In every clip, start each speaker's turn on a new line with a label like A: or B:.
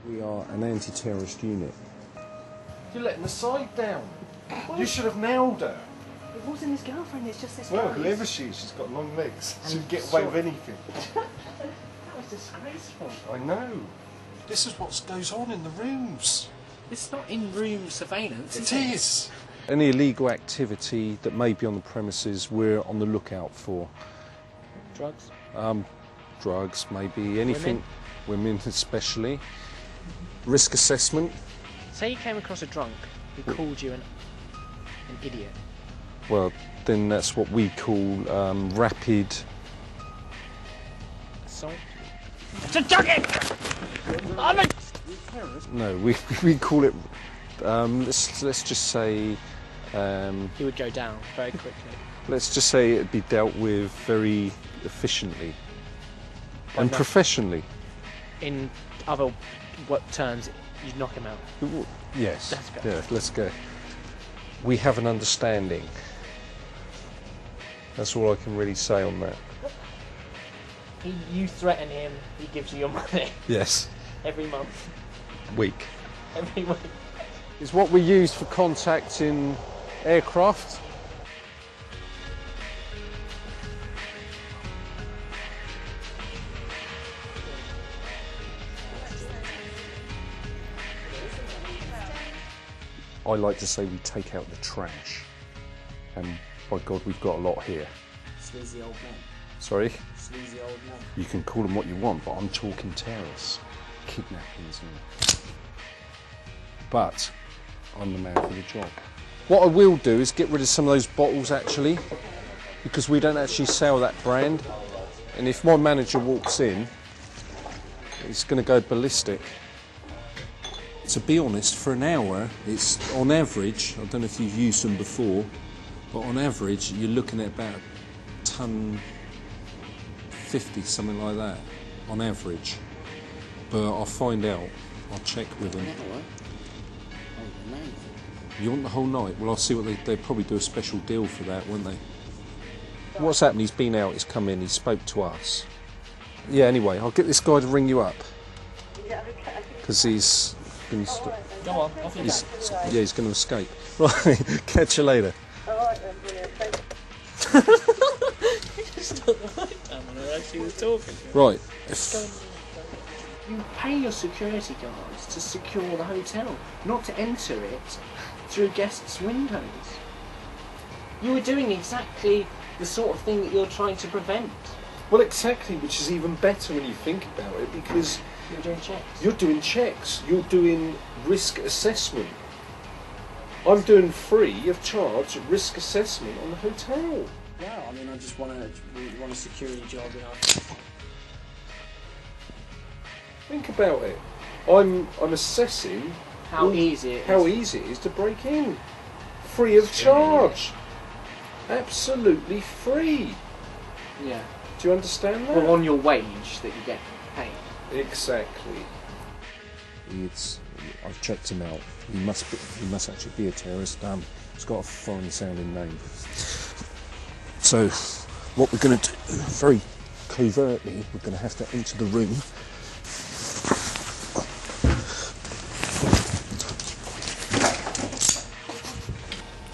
A: We are an anti-terrorist unit.
B: You're letting the side down. You should have nailed her.
C: It wasn't his girlfriend, it's just this
B: Well,
C: guy.
B: whoever she is, she's got long legs.
C: And
B: She'd get away
C: short.
B: with anything.
C: That was disgraceful.
B: I know. This is what goes on in the rooms.
C: It's not in-room surveillance,
B: It is.
A: Any illegal activity that may be on the premises, we're on the lookout for.
C: Drugs?
A: Drugs, maybe anything. Women especially. Risk assessment.
C: Say you came across a drunk who called you an idiot.
A: Well, then that's what we call rapid.
C: Assault? It's a junkie! I'm a...
A: No, we call it. Let's just say.
C: He would go down very quickly.
A: Let's just say it'd be dealt with very efficiently and
C: no.
A: professionally.
C: In other terms, you'd knock him out.
A: Yes.
C: Let's go.
A: Yeah, let's go. We have an understanding. That's all I can really say on that.
C: You threaten him, he gives you your money.
A: Yes.
C: Every month.
A: Week.
C: Every week.
A: Is what we use for contacting aircraft. I like to say we take out the trash, and by God, we've got a lot here.
D: Sleazy old man.
A: Sorry?
D: Sleazy old man.
A: You can call them what you want, but I'm talking terrorists, kidnappings, and... But I'm the man for the job. What I will do is get rid of some of those bottles, actually, because we don't actually sell that brand. And if my manager walks in, he's going to go ballistic. To be honest, for an hour, it's on average, I don't know if you've used them before, but on average, you're looking at about a tonne 50, something like that, on average. But I'll find out. I'll check with them. You want the whole night? Well, I'll see what they'd probably do a special deal for that, won't they? What's happened? He's been out, he's come in, he spoke to us. Yeah, anyway, I'll get this guy to ring you up. Because he's going to...
C: Go on, off you go.
A: Yeah, he's going to escape. Right, catch you later.
E: Alright then, brilliant. Thanks.
C: You just took the mic down when I actually was talking.
A: Right.
C: You pay your security guards to secure the hotel, not to enter it through guests' windows. You were doing exactly the sort of thing that you're trying to prevent.
B: Well, exactly, which is even better when you think about it, because
C: You're doing checks.
B: you're doing checks, you're doing risk assessment. I'm doing free of charge risk assessment on the hotel.
D: Yeah, I mean, I just want a security job, you know.
B: Think about it. I'm assessing
C: How easy it is.
B: how easy it is to break in. Free of charge. Absolutely free.
C: Yeah.
B: Do you understand that?
C: Well, on your wage that you get paid.
B: Exactly.
A: I've checked him out. He must actually be a terrorist. He's got a foreign-sounding name. So, what we're going to do, very covertly, we're going to have to enter the room.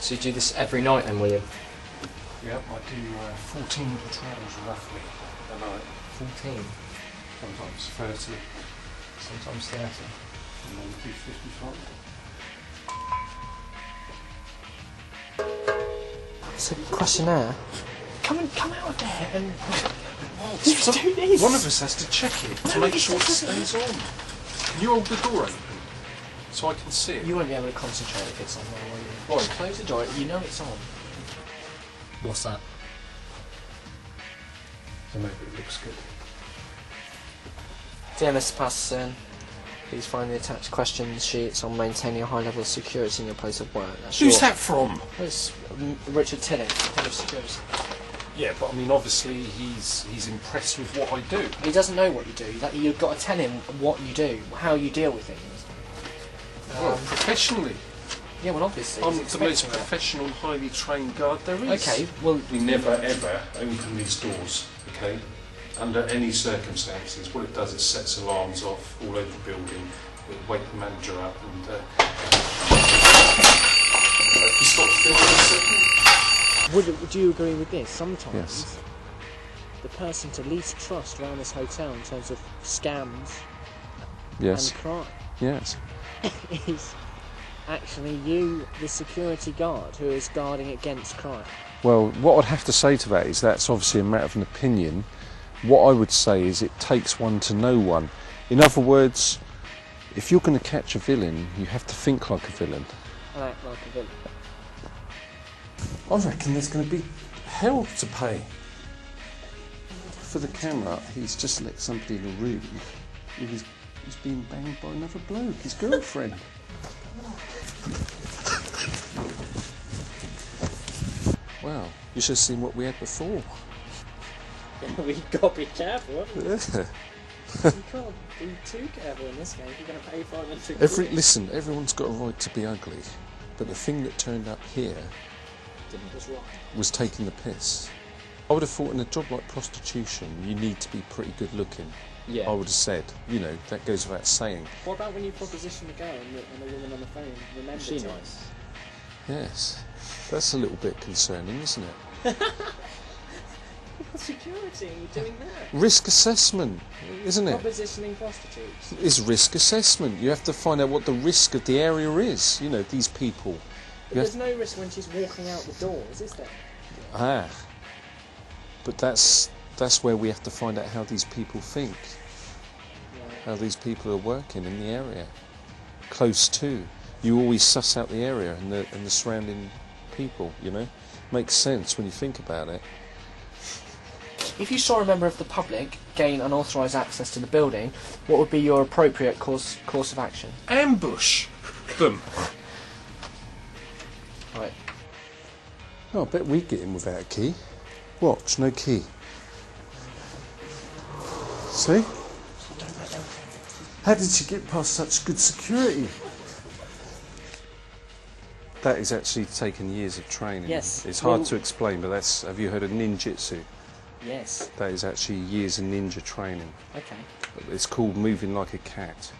C: So you do this every night then, will you?
B: Yep, I do 14 patrols roughly a night.
C: 14.
B: Sometimes 30.
C: Sometimes 30.
B: And then do 55.
C: It's a questionnaire. Come out of there and
B: So
C: do this.
B: one of us has to check it to make sure it stays on. Can you hold the door open so I can see it?
C: You won't be able to concentrate if it's on there, will you?
B: Right.
C: Close the door, you know it's on. What's that?
B: So maybe it looks good.
C: Dear Mr. Patterson, please find the attached question sheets on maintaining a high level of security in your place of work. That's
B: Who's that from?
C: It's Richard Tilling, head of security.
B: Yeah, but I mean, obviously he's impressed with what I do.
C: He doesn't know what you do. You've got to tell him what you do, how you deal with things.
B: Well, professionally.
C: Yeah, well, obviously.
B: I'm
C: he's
B: the most
C: expecting that.
B: professional, highly trained guard there is.
C: Okay, well,
B: We never ever open these doors, okay? Under any circumstances. What it does, it sets alarms off all over the building.
A: wake the manager up and if you stop filming a second.
C: Would you agree with this? Sometimes
A: Yes.
C: the person to least trust around this hotel in terms of scams
A: Yes.
C: and crime
A: Yes.
C: is actually you, the security guard, who is guarding against crime.
A: Well, what I'd have to say to that is that's obviously a matter of an opinion. What I would say is it takes one to know one. In other words, if you're going to catch a villain, you have to think like a villain.
C: And act like a villain.
A: I reckon there's going to be hell to pay. For the camera, he's just let somebody in a room with he's being banged by another bloke, his girlfriend. Wow, you should have seen what we had before.
C: We've got to be careful, haven't we?
A: Yeah.
C: You can't be too careful in this game. You're going to pay £500.
A: Listen, everyone's got a right to be ugly, but the thing that turned up here
C: was right.
A: was taking the piss. I would have thought in a job like prostitution, you need to be pretty good looking.
C: Yeah.
A: I would have said, you know, that goes without saying.
C: What about when you proposition a girl and the woman on the phone remembers
D: She
C: it?
D: nice.
A: Yes, that's a little bit concerning, isn't it?
C: Security, and you're doing that.
A: Risk assessment, isn't it?
C: Propositioning prostitutes.
A: It's risk assessment. You have to find out what the risk of the area is. You know, these people.
C: But there's no risk when she's walking out the doors, is there?
A: Ah. But that's where we have to find out how these people think. How these people are working in the area. Close to. You always suss out the area and the surrounding people, you know? Makes sense when you think about it.
C: If you saw a member of the public gain unauthorised access to the building, what would be your appropriate course of action?
A: Ambush them.
C: Right.
A: Oh, I bet we get in without a key. Watch, no key. See? How did she get past such good security? That is actually taken years of training.
C: Yes.
A: It's hard
C: Well-
A: to explain, but have you heard of ninjutsu?
C: Yes.
A: That is actually years of ninja training.
C: Okay.
A: It's called moving like a cat.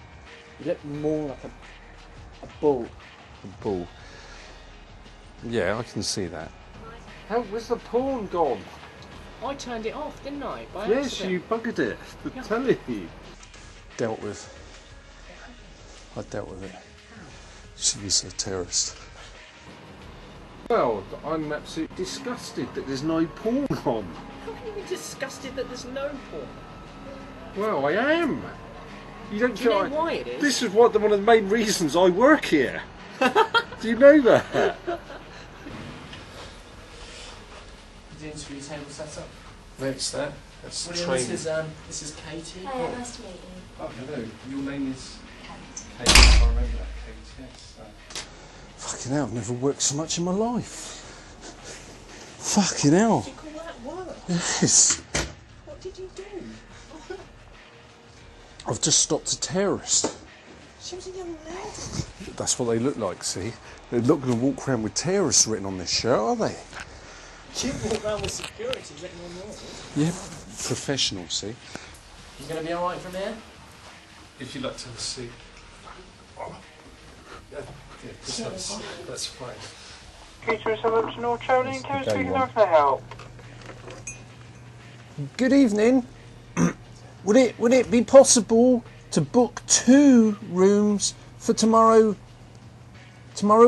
C: You look more like a bull.
A: A bull. Yeah, I can see that.
B: Where's the porn gone?
C: I turned it off, didn't I? By
B: Yes,
C: accident.
B: you buggered it. The telly.
A: Dealt with. I dealt with it. She was a terrorist.
B: Well, I'm absolutely disgusted that there's no porn on.
C: How can you be disgusted that there's no porn?
B: Well, I am. You don't
C: Do you
B: feel
C: know why it is?
B: This is one of the main reasons I work here. Do you know that?
D: The interview table set up.
A: That's that. That's
D: William,
A: training.
D: this is Katie.
E: Hi, nice to meet you.
A: Oh, hello. Your name is
E: Kate.
A: Kate. I remember that, Kate. Yes. Fucking hell, I've never worked so much in my life. Fucking hell.
C: Did you call that work?
A: Yes.
C: What did you do?
A: I've just stopped a terrorist.
C: She was a young lady.
A: That's what they look like, see? They're not going to walk around with terrorists written on their shirt, are they?
C: She walked around with security written on yours.
A: Yeah, professional, see?
C: You going to be alright from here?
A: If you'd like to have a seat. Oh. Yeah, that's fine.
F: Peter Original Travelling
A: That's
F: Tour
A: the day
F: speaking,
A: one.
F: how can I help?
A: Good evening. Would it be possible to book 2 rooms for tomorrow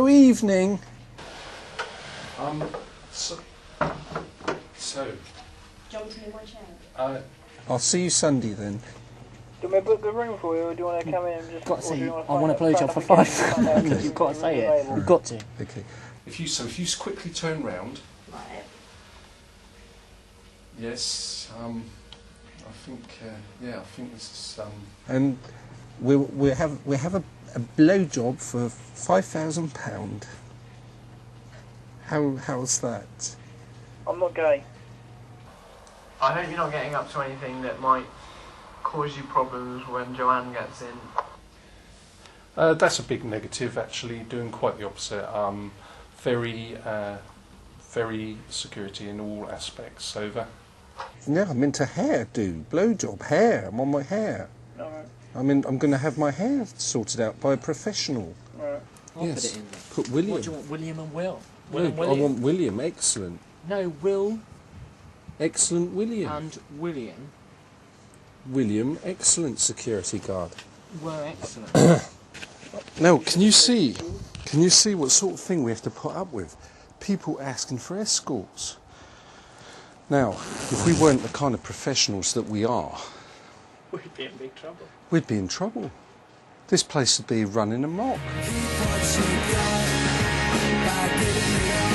A: evening? So
E: Do you want me to move my chair?
A: I'll see you Sunday then.
F: Do you want me to book the room for you, or do you want to come in and just...
C: Got to
F: or do
C: say,
F: you
C: I want a
F: find
C: blowjob
F: out
C: for
F: again?
C: £5. You've got to say it. You've got to.
A: Okay. If you quickly turn round.
E: Right.
A: Yes. I think this is And we have a blowjob for £5,000. How's that?
F: I'm not gay.
G: I hope you're not getting up to anything that might cause you problems when Joanne gets in.
A: That's a big negative, actually. Doing quite the opposite. Very security in all aspects. Over. No, I'm into hair, dude. Blowjob, hair. I'm on my hair.
F: Alright.
A: I mean, I'm going to have my hair sorted out by a professional.
F: Right.
D: I'll
A: Yes.
D: put it in there.
A: Put William.
D: What do you want, William and Will? Will
A: No,
D: and
A: I
D: William?
A: want William. Excellent.
D: No, Will
A: Excellent William.
D: and William
A: William, excellent security guard.
D: were excellent.
A: Now, can you see? Can you see what sort of thing we have to put up with? People asking for escorts. Now, if we weren't the kind of professionals that we are,
D: We'd be in big trouble.
A: we'd be in trouble. This place would be running amok.
H: Keep what you got by giving it